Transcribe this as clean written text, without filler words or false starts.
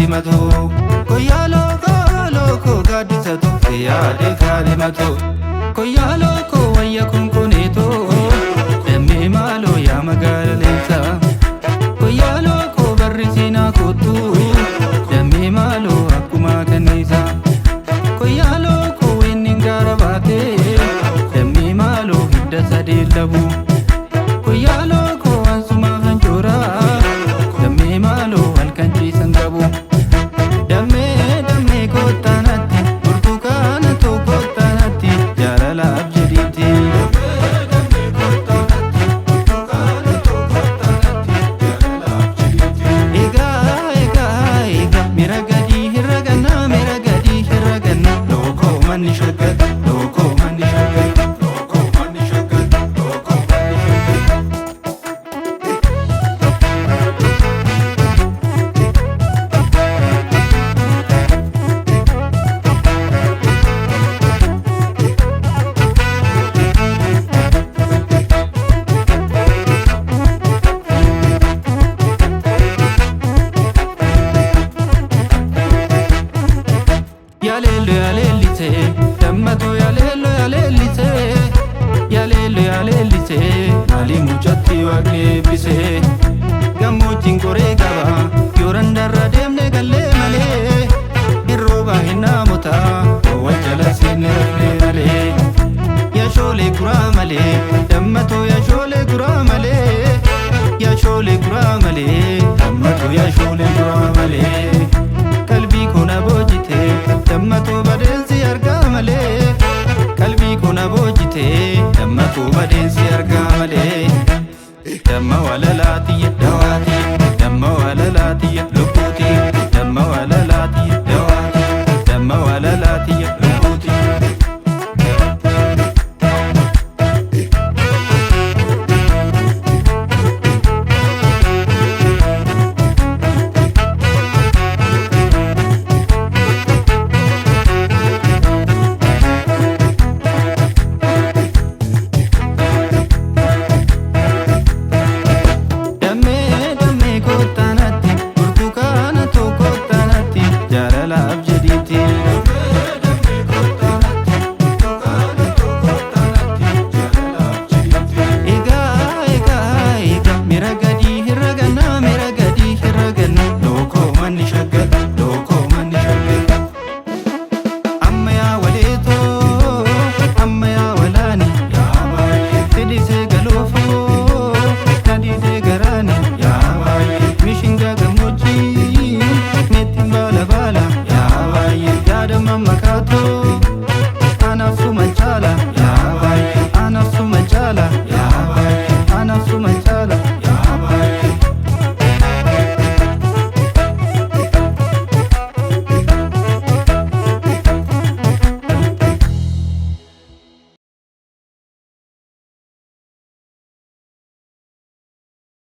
kaadhimatu koyyaa lookoo gaaddisatu yaade kaadhimatu koyyaa lookoo wayya konkoneetoo dammee maaloo yaa magaala leensa koyyaa lookoo barrisiinaa kottu dammee maaloo akkuma kanniisa koyyaa lookoo inni gaara baatee dammee maaloo hidda sadee labu koyyaa lookoo ansuma hanjoora dammee maaloo halkan ciisan qabu dammee kottanatti burtukaana tokkottanatti jaalalaaf jedhiiti egaa mira gadii hirra ganna lookoo manni shaggar lookoo manni shaggar lookoo manni shaggar lookoo manni shaggar yalellise dammato yalellise mali muchatti waaqni eebbise gammoojjiin qoree qaba yooran darra deemne gallee malee irrooba hin naamota wal jala seenne rafne malee yaashoolee guraa malee dammato yaashoolee guraa malee yaashoolee guraa malee dammato yaashoolee guraa malee qalbii kuna boojite dammato badeensi argaa malee qalbii kuna boojite dammato badeensi argaa malee damma walalaatiyya